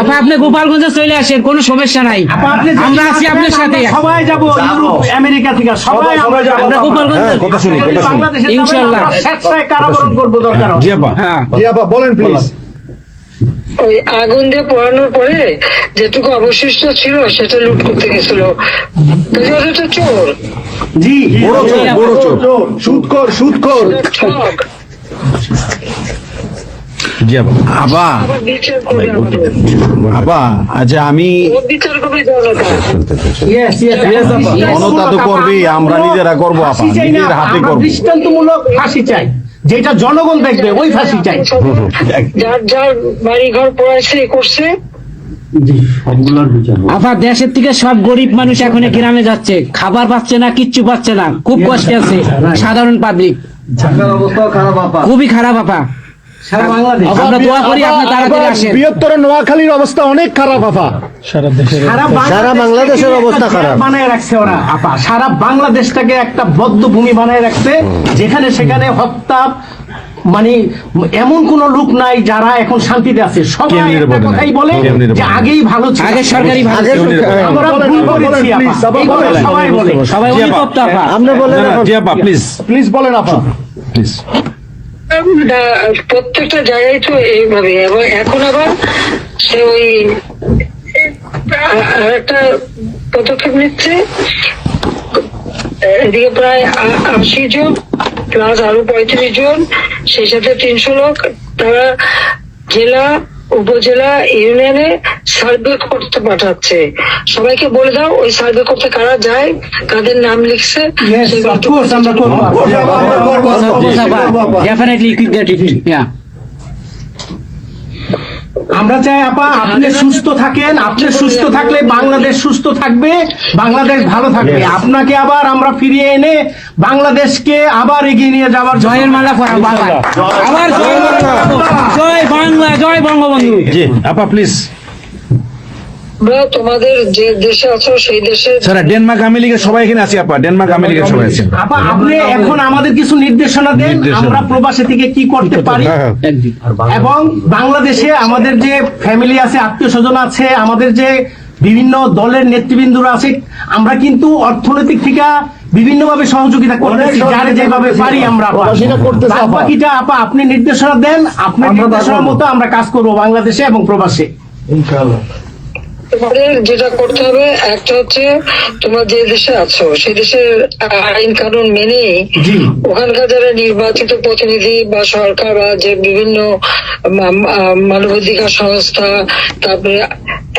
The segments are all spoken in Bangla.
আপা আপনি গোপালগঞ্জে চলে আসেন, কোনো সমস্যা নাই, আমরা আছি আপনার সাথে। সবাই যাবো ইউরোপ আমেরিকা থেকে, সবাই আমরা গোপালগঞ্জে কথা শুনি ইনশাআল্লাহ স্বেচ্ছায় কারাবরণ করবো দরকার জি আপা, হ্যাঁ জি আপা বলেন প্লিজ। ওই আগুন দিয়ে পোড়ানোর পরে যেটুকু অবশিষ্ট ছিল সেটা লুট করতে গেছিল, ওটা তো চোর, জি বড় চোর, বড় চোর, সুদখোর, সুদখোর। ঠক। জি আপা। আপা আবার বিচার করে আমাদের। আপা আচ্ছা আমি ও বিচার করবে জনতা। ইয়েস ইয়েস জনতা তো করবেই, আমরা নিজেরা করবো আপা, নিজের হাতে করবো। দৃষ্টান্তমূলক ফাঁসি চাই, যেটা জনগণ দেখবে ওই ফাঁসি চাই। যার যার বাড়ি ঘর পড়াইছে করছে, আপা দেশের থেকে সব গরিব মানুষ এখন গ্রামে যাচ্ছে, খাবার পাচ্ছে না, কিচ্ছু পাচ্ছে না, খুব কষ্টে আছে সাধারণ পাবলিক, খুবই খারাপ আপা। সারা বাংলাদেশ, আমরা দোয়া করি আপনি তাড়াতাড়ি আসেন। বৃহত্তর নোয়াখালীর অবস্থা অনেক খারাপ আপা। সারা বাংলাদেশের অবস্থা খারাপ। বানায় রাখছে ওরা আপা, সারা বাংলাদেশটাকে একটা বদ্ধ ভূমি বানায় রাখছে, যেখানে সেখানে হত্যা, মানে এমন কোন লোক নাই যারা এখন শান্তিতে আছে। সবাই একটা কথাই বলে যে আগেই ভালো ছিল, আগে সরকারি ভালো ছিল। আমরা ভুল করেছি আপা, এই কথা সবাই বলে। সবাই অনুতপ্ত আপা। আপনি বলেন জি আপা প্লিজ প্লিজ বলেন আপা প্লিজ। প্রত্যেকটা জায়গায় তো এইভাবে, এবং এখন আবার সে ওই একটা পদক্ষেপ নিচ্ছে, এদিকে প্রায় 80 জন প্লাস আরো 35 জন, সেই সাথে 300 লোক, তারা জেলা উপজেলা ইউনিয়নে সার্ভে করতে পাঠাচ্ছে। সবাইকে বলে দাও ওই সার্ভে করতে কারা যায়, কাদের নাম লিখছে, Yes, of course, আমরা করবো। Definitely you get it. Yeah. আমরা চাই আপা আপনি সুস্থ থাকেন, আপনি সুস্থ থাকলে বাংলাদেশ সুস্থ থাকবে, বাংলাদেশ ভালো থাকবে। আপনাকে আবার আমরা ফিরিয়ে এনে বাংলাদেশকে আবার এগিয়ে নিয়ে যাওয়ার জয়ের মালা পরাবো আবার। আবার জয় জয় বাংলা, জয় বঙ্গবন্ধু। জি আপা প্লিজ। আমরা তোমাদের যে দেশে আছো সেই দেশে স্যার ডেনমার্ক আমেরিকা সবাই এখানে আছি আপা, ডেনমার্ক আমেরিকা সবাই আছেন। আপা আপনি এখন আমাদের কিছু নির্দেশনা দেন, আমরা প্রবাসী থেকে কি করতে পারি, এবং বাংলাদেশে আমাদের যে ফ্যামিলি আছে, আত্মীয় স্বজন আছে, আমাদের যে বিভিন্ন দলের নেতৃবৃন্দরা আছে, আমরা কিন্তু অর্থনৈতিক থেকে বিভিন্ন ভাবে সহযোগিতা করতেছি, যার যেভাবে পারি আমরা। বাকিটা আপা আপনি নির্দেশনা দেন, আপনার নির্দেশনার মতো আমরা কাজ করব বাংলাদেশে এবং প্রবাসে। তোমাদের যেটা করতে হবে, একটা হচ্ছে তোমরা যে দেশে আছো সেই দেশের আইন কানুন মেনে ওখানকার যারা নির্বাচিত প্রতিনিধি বা সরকার বা যে বিভিন্ন মানবাধিকার সংস্থা, তারপরে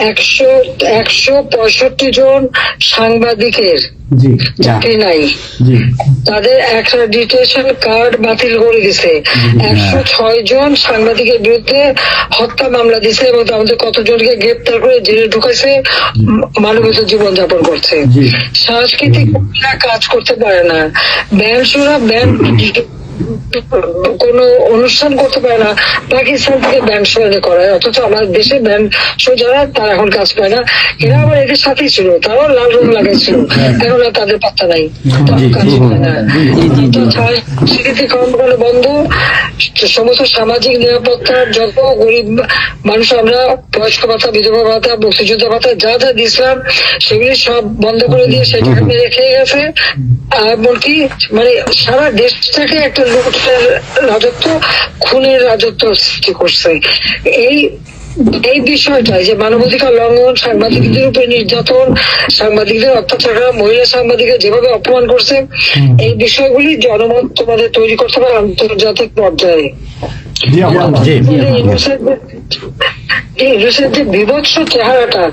165 জন সাংবাদিকের চাকরি নাই, তাদের অ্যাক্রেডিটেশন কার্ড বাতিল করে দিছে। 106 জন সাংবাদিকের বিরুদ্ধে হত্যা মামলা দিছে, এবং আমাদের কতজনকে গ্রেপ্তার করে জেলে ঢুকাইছে, মানবিক জীবন যাপন করছে। সাংস্কৃতিক কাজ করতে পারে না, ব্যান্ড শোরা ব্যান্ড কোন অনুষ্ঠান করতে পারে না, পাকিস্তান থেকে ব্যান্ড শো এনে করায়, অথচ আমাদের দেশে ব্যান্ড শো যারা তারা এখন কাজ পায় না। এরা আবার এদের সাথেই ছিল, তারাও লাল রং লাগাইছিল, এখন আর তাদের পাত্তা নাই, কাজ পায় না। স্বীকৃতি কর্মকাণ্ড বন্ধ, সমস্ত সামাজিক নিরাপত্তা যত গরিব মানুষ আমরা বয়স্ক ভাতা, বিধবা ভাতা, মুক্তিযোদ্ধা ভাতা যা যা দিয়েছিলাম সেগুলি সব বন্ধ করে দিয়ে সেটা রেখে গেছে। এমনকি মানে সারা দেশটাকে একটা লুটের রাজত্ব, খুনের রাজত্ব সৃষ্টি করছে। এই বিষয়টা যে মানবাধিকার লঙ্ঘন, সাংবাদিকদের উপরে নির্যাতন, সাংবাদিকদের অত্যাচার করা, মহিলা সাংবাদিকদের যেভাবে অপমান করছে, এই বিষয়গুলি জনমত তোমাদের তৈরি করতে হবে আন্তর্জাতিক পর্যায়ে। ইংলিশের যে বিভৎস চেহারাটা,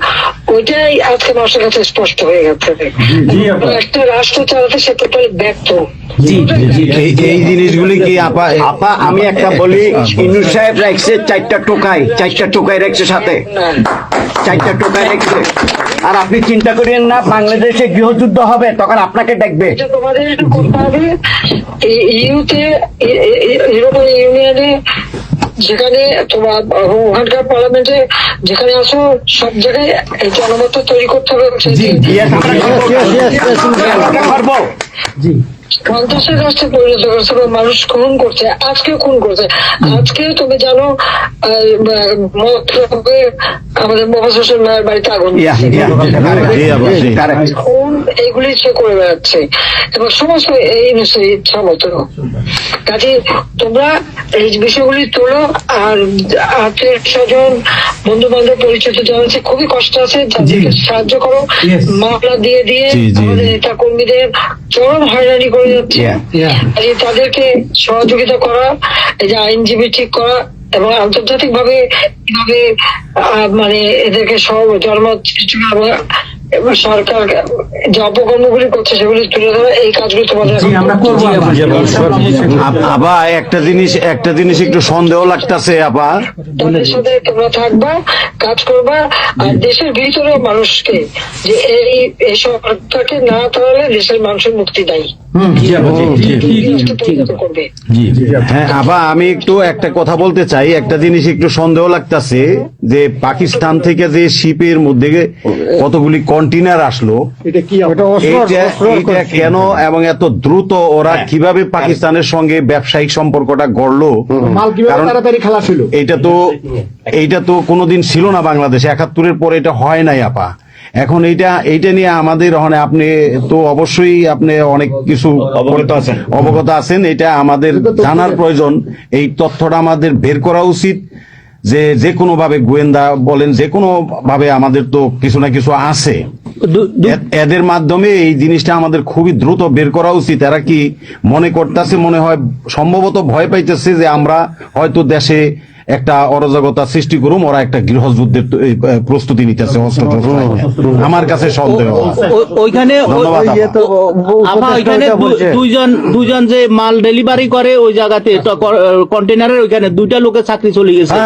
ওইটাই আজকে মানুষের কাছে স্পষ্ট হয়ে গেছে। একটা রাষ্ট্র চালাতে সে টোটালি ব্যর্থ। এই জিনিসগুলি কি আপা? আপা আমি একটা বলি, ইউনূস সাহেব রাখছে 4টা টোকাই রাখছে, সাথে 4টা টোকাই রাখছে। আর আপনি চিন্তা করেন না বাংলাদেশে গৃহযুদ্ধ হবে তখন আপনাকে দেখবে। তোমাদের একটু করতে হবে, ইউরোপিয়ান ইউনিয়নে যেখানে তোমার ওখানকার পার্লামেন্টে যেখানে আসো, সব জায়গায় এই জনমত তৈরি করতে হবে। সন্ত্রাসের কাছে পরিণত করছে বা মানুষ খুন করছে, আজকেও খুন করছে। আজকে তুমি জানো মতলবে আমাদের মোহাম্মদ হোসেন ভাইয়ের বাড়িতে আগুন দিচ্ছে। খুন এইগুলি সে করে বেড়াচ্ছে এবং সমস্ত এই ইচ্ছা মতো। কাজে তোমরা এই বিষয়গুলি তোলো, আর আত্মীয় স্বজন বন্ধু বান্ধব পরিচিত জানাচ্ছে খুবই কষ্ট আছে, তাদেরকে সাহায্য করো। মামলা দিয়ে দিয়ে আমাদের নেতা কর্মীদের চরম হয়রানি করে যাচ্ছে। তাদেরকে সহযোগিতা করা, এই যে আইনজীবী ঠিক করা এবং আন্তর্জাতিক ভাবে কিভাবে মানে এদেরকে সব জনমত সৃষ্টি করা এবং সরকার যে অপকর্মগুলি করছে সেগুলি তুলে ধরা, এই কাজগুলো তোমাদের আমরা করবো। আবা একটা জিনিস একটু সন্দেহ লাগতেছে আপা, তাদের সাথে তোমরা থাকবা, কাজ করবা, আর দেশের ভিতরে মানুষকে যে এই সরকারকে না তাহলে দেশের মানুষের মুক্তি দেয় করবে। হ্যাঁ আবা, আমি একটু একটা কথা বলতে চাই। একটা জিনিস একটু সন্দেহ লাগতেছে যে পাকিস্তান থেকে যে শিপের মধ্যে কতগুলি কন্টেইনার আসলো, এটা কেন এবং এত দ্রুত ওরা কিভাবে পাকিস্তানের সঙ্গে ব্যবসায়িক সম্পর্কটা গড়লো? কারণ এইটা তো কোনোদিন ছিল না বাংলাদেশে, 71-এর পরে এটা হয় নাই আপা। এখন এইটা নিয়ে আমাদের আপনি তো অবশ্যই আপনি অনেক কিছু অবগত আছেন, এটা আমাদের জানার প্রয়োজন। এই তথ্যটা আমাদের বের করা উচিত যে কোনো ভাবে, গোয়েন্দা বলেন, যে কোনো ভাবে আমাদের তো কিছু না কিছু আছে, এদের মাধ্যমে এই জিনিসটা আমাদের খুবই দ্রুত বের করা উচিত। এরা কি মনে করতেছে, মনে হয় সম্ভবত ভয় পাইতেছে যে আমরা হয়তো দেশে একটা অরাজকতা সৃষ্টি করুম, ওরা একটা গৃহযুদ্ধের প্রস্তুতি নিতেছে অস্ত্র। আমার কাছে সন্দেহ। ওইখানে দুইজন যে মাল ডেলিভারি করে ওই জায়গাতে কন্টেনারের ওইখানে 2টা লোকের চাকরি চলে গেছে।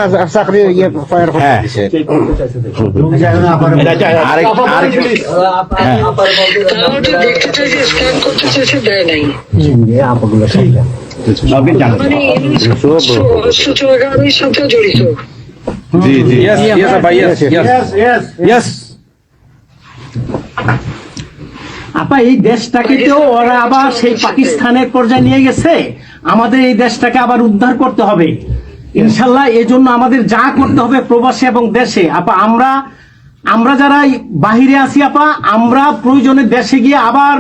দেখতে চাই যে স্ক্যান করতে চেয়েছে, দেয় নাই। সূচনাগামীর সাথে জড়িত। আপা এই দেশটাকে তো ওরা আবার সেই পাকিস্তানের পর্যায়ে নিয়ে গেছে, আমাদের এই দেশটাকে আবার উদ্ধার করতে হবে ইনশাল্লাহ। এই জন্য আমাদের যা করতে হবে প্রবাসে এবং দেশে। আপা আমরা যারা বাহিরে আছি আপা, আমরা প্রয়োজনে দেশে গিয়ে আবার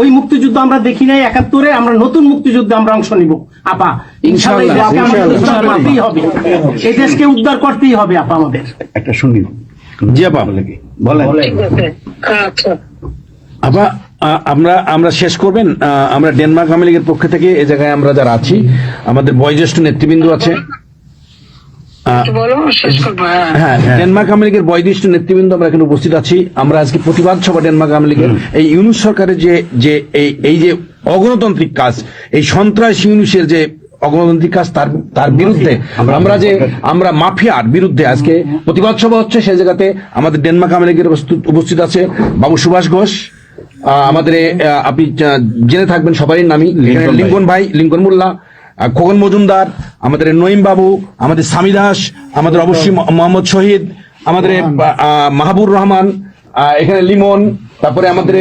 ওই মুক্তিযুদ্ধ আমরা দেখি নাই 71-এ, আমরা নতুন মুক্তিযুদ্ধে আমরা অংশ নিব আপা ইনশাল্লাহ। এই দেশকে আমাদের উদ্ধার করতেই হবে, এই দেশকে উদ্ধার করতেই হবে আপা আমাদের। একটা শুনি। জি আপা বলেন। আচ্ছা আপা, আমরা শেষ করবেন। আমরা ডেনমার্ক আওয়ামী লীগের পক্ষ থেকে এই জায়গায় আমরা যারা আছি, আমাদের বয়োজ্যেষ্ঠ নেতৃবৃন্দ আছে। হ্যাঁ, ডেনমার্ক আওয়ামী লীগের বয়োজ্যেষ্ঠ নেতৃবৃন্দ আমরা এখানে উপস্থিত আছি। আমরা আজকে প্রতিবাদ সভা ডেনমার্ক আওয়ামী লীগের এই ইউনূস সরকারের যে এই যে অগণতান্ত্রিক কাজ, এই সন্ত্রাস ইউনূসের যে অগণতান্ত্রিক কাজ, তার বিরুদ্ধে আমরা মাফিয়ার বিরুদ্ধে আজকে প্রতিবাদ সভা হচ্ছে। সেই জায়গাতে আমাদের ডেনমার্ক আওয়ামী লীগের উপস্থিত আছে বাবু সুভাষ ঘোষ, আমাদের আপনি জেনে থাকবেন সবাই নামই, লিঙ্কন ভাই, লিঙ্কন মোল্লা, খোকন মজুমদার, আমাদের নঈম বাবু, আমাদের স্বামী দাস, আমাদের অবশ্যই মোহাম্মদ শহীদ, আমাদের মাহবুর রহমান, এখানে লিমন, তারপরে আমাদের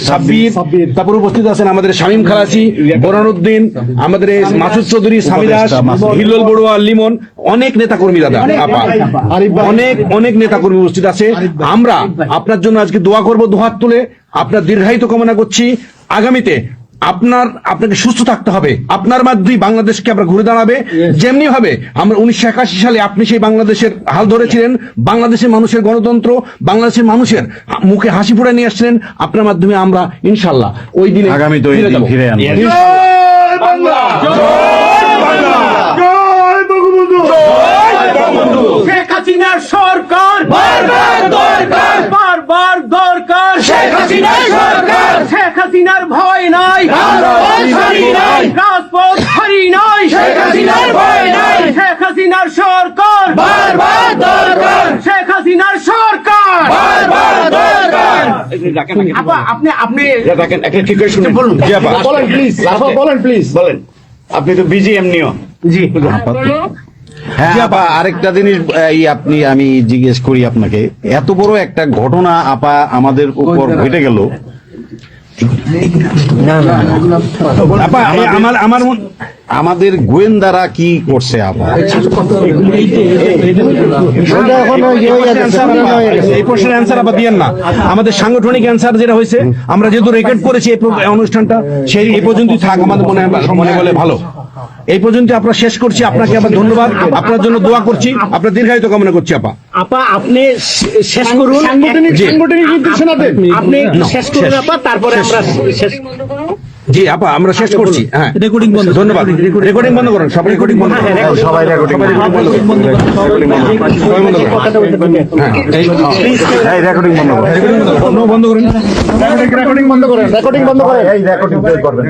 সাব্বির, তারপরে উপস্থিত আছেন আমাদের শামীম খালাসি, বোরহানউদ্দিন, আমাদের মাসুদ চৌধুরী, স্বামী দাস, হিল্লোল বড়ুয়া, লিমন, অনেক নেতাকর্মী দাদা আপা, অনেক নেতাকর্মী উপস্থিত আছে। আমরা আপনার জন্য আজকে দোয়া করব, দুহাত তুলে আপনার দীর্ঘায়িত কামনা করছি। আগামীতে আপনাকে সুস্থ থাকতে হবে, আপনার মাধ্যমেই বাংলাদেশকে আমরা ঘুরে দাঁড়াবে। যেমনি ভাবে আমরা 1981 সালে আপনি সেই বাংলাদেশের হাল ধরেছিলেন, বাংলাদেশের মানুষের গণতন্ত্র, বাংলাদেশের মানুষের মুখে হাসি ফুটে নিয়ে আসছিলেন, আপনার মাধ্যমে আমরা ইনশাল্লাহ ওই দিনে আগামীতে ফিরে আনবো। শেখ হাসিনার সরকার বারবার দরকার, শেখ হাসিনার সরকার, শেখ হাসিনার ভয় নাই, রাজপথ ছাড়ি নাই, শেখ হাসিনার ভয় নাই, শেখ হাসিনার সরকার বারবার দরকার, শেখ হাসিনার সরকার বারবার দরকার। আপা আপনি দেখেন একটা ঠিক করে শুনুন। বলুন প্লিজ বলেন। আপনি তো বিজি এমনিও। জি হ্যাঁ আপা, আরেকটা জিনিস আমি জিজ্ঞেস করি আপনাকে, এত বড় একটা ঘটনা আপা আমাদের উপর ঘটে গেল, আপা আমার আমাদের গোয়েন্দারা কি করছে আপা? এই প্রশ্নের অ্যান্সার আবার দিয়েন না। আমাদের সাংগঠনিক অ্যান্সার যেটা হয়েছে, আমরা যেহেতু রেকর্ড করেছি এই অনুষ্ঠানটা, সেই এই পর্যন্তই থাক, আমাদের মনে বলে ভালো। এই পর্যন্ত আমরা শেষ করছি। আপনাকে আবার ধন্যবাদ, আপনার জন্য দোয়া করছি, আপনার দীর্ঘায়িত কামনা করছি। আপা আপা আপনি শেষ করুন, সাংগঠনিক নির্দেশনা দেন। আপনি শেষ করুন আপা, তারপরে আমরা শেষ জি আপা, আমরা শেষ করছি। হ্যাঁ, রেকর্ডিং বন্ধ। ধন্যবাদ। রেকর্ডিং বন্ধ করেন, সব রেকর্ডিং বন্ধ করেন। সবাই রেকর্ডিং বন্ধ করুন। হ্যাঁ, এই রেকর্ডিং বন্ধ করুন। বন্ধ করেন। রেকর্ডিং বন্ধ করেন। এই রেকর্ডিং করবেন।